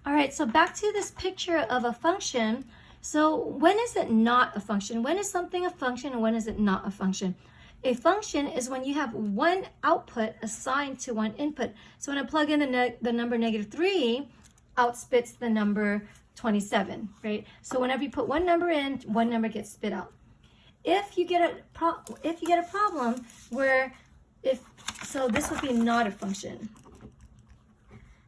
All right, so back to this picture of a function. So when is it not a function? When is something a function and when is it not a function? A function is when you have one output assigned to one input. So when I plug in the number -3, out spits the number 27, right? So whenever you put one number in, one number gets spit out. If you get a problem where so this would be not a function.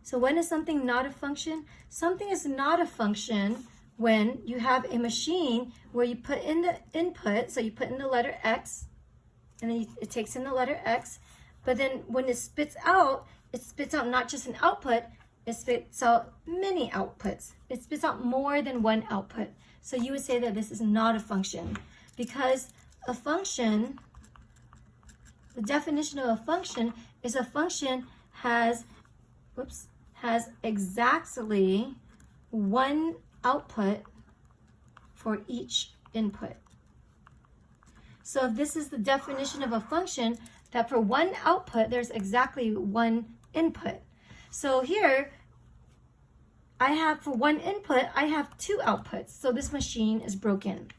So when is something not a function? Something is not a function when you have a machine where you put in the input, so you put in the letter X, and then it takes in the letter X, but then when it spits out not just an output, it spits out many outputs. It spits out more than one output. So you would say that this is not a function, because a function, the definition of a function is a function has exactly one output for each input. So if this is the definition of a function, that for one output, there's exactly one input. So here, for one input, I have two outputs. So this machine is broken.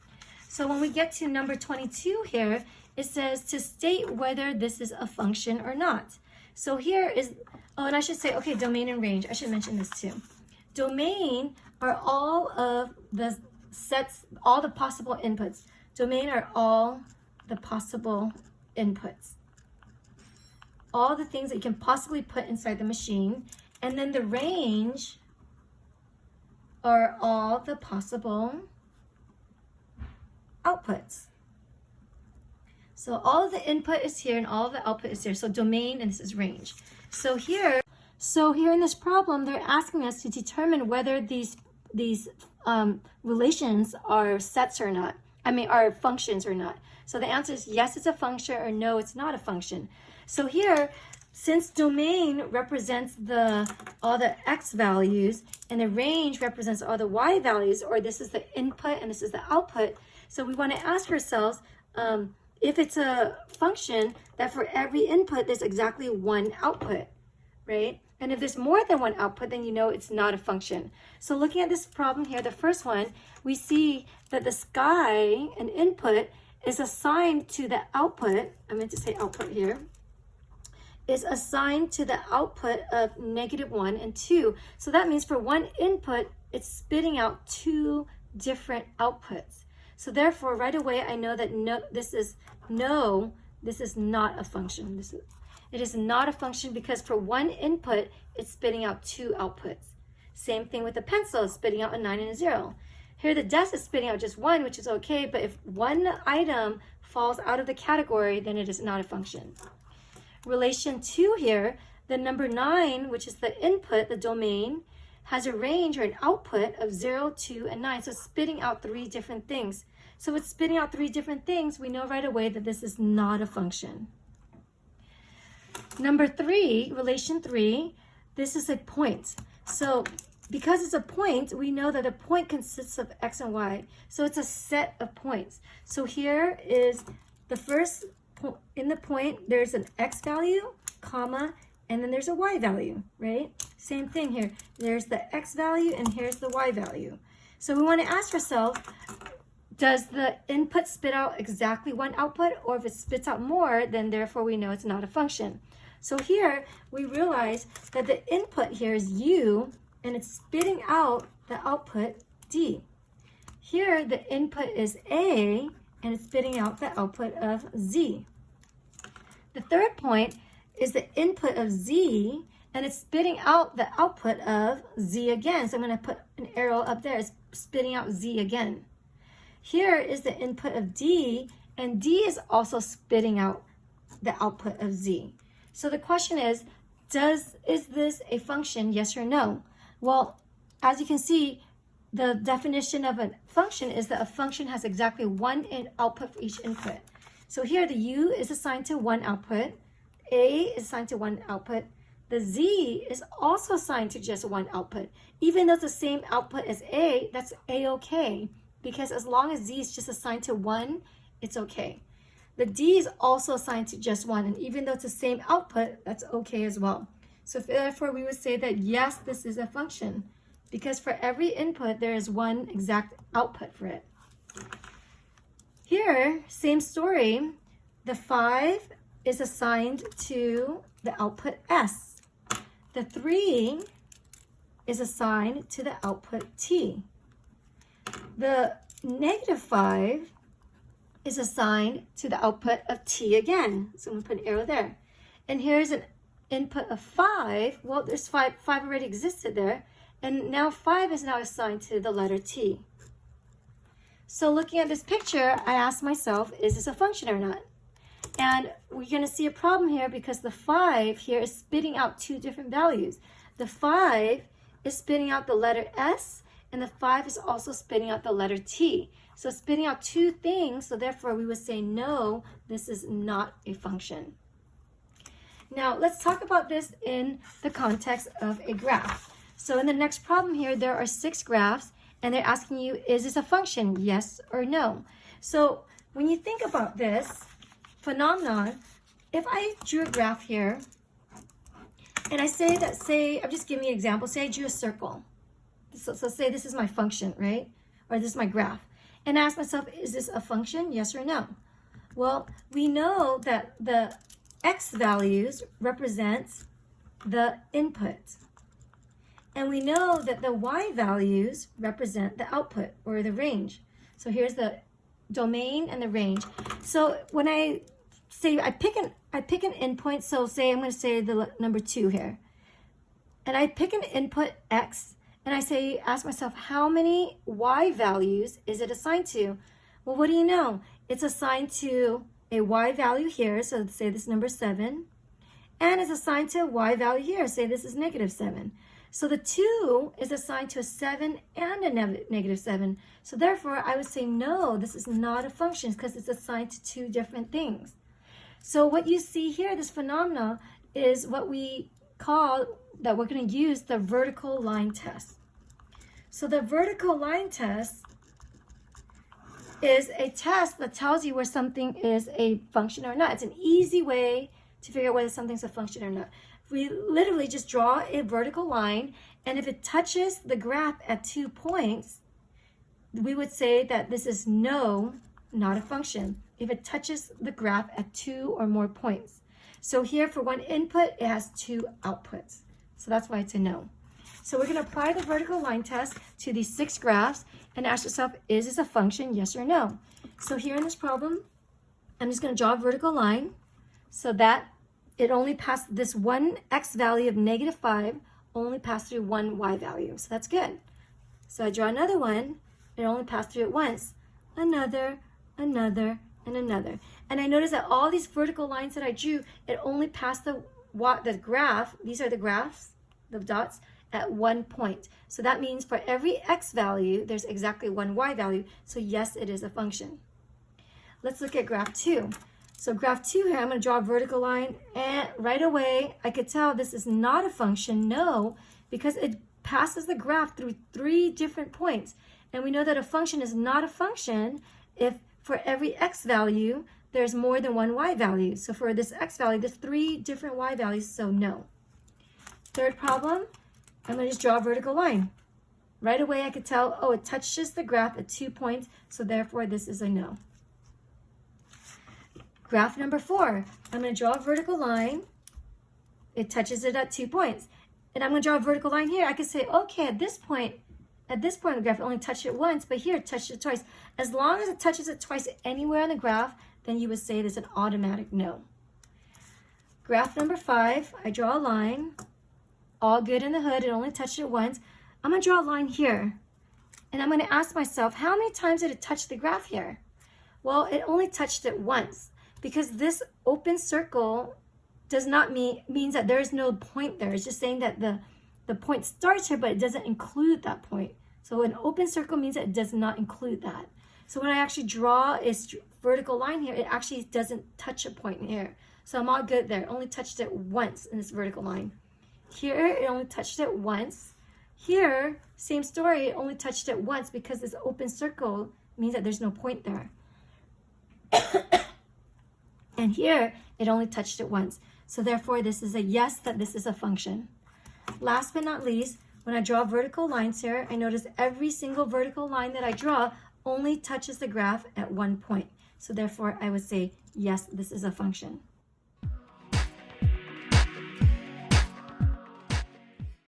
So when we get to number 22 here, it says to state whether this is a function or not. So here is, and I should say, okay, domain and range. I should mention this too. Domain are all of the sets, all the possible inputs. Domain are all the possible inputs. All the things that you can possibly put inside the machine. And then the range are all the possible outputs. So all of the input is here and all of the output is here. So domain, and this is range. So here in this problem, they're asking us to determine whether these relations are sets or not. Are functions or not. So the answer is yes, it's a function, or no, it's not a function. So here, since domain represents all the x values and the range represents all the y values, or this is the input and this is the output, so we want to ask ourselves if it's a function that for every input there's exactly one output, right? And if there's more than one output, then you know it's not a function. So looking at this problem here, the first one, we see that the sky, an input, is assigned to the output, I meant to say output here, is assigned to the output of -1 and 2. So that means for one input, it's spitting out two different outputs. So therefore, right away, I know that this is not a function. It is not a function because for one input, it's spitting out two outputs. Same thing with the pencil, it's spitting out a 9 and a 0. Here the desk is spitting out just one, which is okay, but if one item falls out of the category, then it is not a function. Relation 2 here, the number 9, which is the input, the domain, has a range or an output of 0, 2, and 9. So it's spitting out three different things. So it's spitting out three different things. We know right away that this is not a function. Number 3, relation 3, this is a point. So because it's a point, we know that a point consists of x and y. So it's a set of points. So here is the first point. In the point, there's an x value, comma, and then there's a y value, right? Same thing here. There's the x value and here's the y value. So we want to ask ourselves, does the input spit out exactly one output, or if it spits out more, then therefore we know it's not a function. So here we realize that the input here is u, and it's spitting out the output d. Here the input is a, and it's spitting out the output of z. The third point is the input of z, and it's spitting out the output of z again. So I'm going to put an arrow up there. It's spitting out z again. Here is the input of d, and d is also spitting out the output of z. So the question is this a function, yes or no? Well, as you can see, the definition of a function is that a function has exactly one output for each input. So here the u is assigned to one output, a is assigned to one output, the z is also assigned to just one output. Even though it's the same output as a, that's a-okay, because as long as z is just assigned to one, it's okay. The d is also assigned to just one, and even though it's the same output, that's okay as well. So therefore, we would say that yes, this is a function. because for every input, there is one exact output for it. Here, same story, the 5 is assigned to the output S. The 3 is assigned to the output T. The -5 is assigned to the output of T again. So I'm going to put an arrow there. And here's an input of 5. Well, there's 5 already existed there. And now 5 is now assigned to the letter T. So looking at this picture, I asked myself, is this a function or not? And we're going to see a problem here because the 5 here is spitting out two different values. The 5 is spitting out the letter S, and the 5 is also spitting out the letter T. So spitting out two things, so therefore we would say no, this is not a function. Now let's talk about this in the context of a graph. So in the next problem here, there are 6 graphs, and they're asking you, is this a function, yes or no? So when you think about this phenomenon, if I drew a graph here, and I say that, I'm just giving you an example, say I drew a circle. So say this is my function, right? Or this is my graph. And ask myself, is this a function, yes or no? Well, we know that the X values represent the input. And we know that the Y values represent the output or the range. So here's the domain and the range. So when I say I pick an endpoint, so say I'm going to say the number 2 here. And I pick an input X, and I ask myself, how many Y values is it assigned to? Well, what do you know? It's assigned to a Y value here, so let's say this is number 7. And it's assigned to a Y value here, say this is -7. So the 2 is assigned to a 7 and a -7. So therefore, I would say no, this is not a function because it's assigned to two different things. So what you see here, this phenomena, is what we call, that we're going to use, the vertical line test. So the vertical line test is a test that tells you where something is a function or not. It's an easy way to figure out whether something's a function or not. We literally just draw a vertical line, and if it touches the graph at 2 points, we would say that this is no, not a function, if it touches the graph at 2 or more points. So here for one input, it has 2 outputs. So that's why it's a no. So we're going to apply the vertical line test to these 6 graphs and ask yourself, is this a function, yes or no? So here in this problem, I'm just going to draw a vertical line so that it only passed this one X value of -5, only passed through one Y value. So that's good. So I draw another one, it only passed through it once. Another, another, and another. And I notice that all these vertical lines that I drew, it only passed the graph, these are the graphs, the dots, at 1 point. So that means for every X value, there's exactly one Y value. So yes, it is a function. Let's look at graph 2. So graph 2 here, I'm going to draw a vertical line, and right away, I could tell this is not a function, no, because it passes the graph through 3 different points. And we know that a function is not a function if for every X value, there's more than one Y value. So for this X value, there's 3 different Y values, so no. Third problem, I'm going to just draw a vertical line. Right away, I could tell, oh, it touches the graph at 2 points, so therefore this is a no. Graph number 4, I'm going to draw a vertical line. It touches it at 2 points. And I'm going to draw a vertical line here. I could say, okay, at this point in the graph, it only touched it once, but here it touched it twice. As long as it touches it twice anywhere on the graph, then you would say there's an automatic no. Graph number 5, I draw a line. All good in the hood, it only touched it once. I'm going to draw a line here. And I'm going to ask myself, how many times did it touch the graph here? Well, it only touched it once, because this open circle does not means that there is no point there. It's just saying that the point starts here, but it doesn't include that point. So an open circle means that it does not include that. So when I actually draw a vertical line here, it actually doesn't touch a point here. So I'm all good there. It only touched it once in this vertical line. Here, it only touched it once. Here, same story, it only touched it once because this open circle means that there's no point there. And here, it only touched it once. So therefore, this is a yes, that this is a function. Last but not least, When I draw vertical lines here, I notice every single vertical line that I draw only touches the graph at one point. So therefore, I would say, yes, this is a function.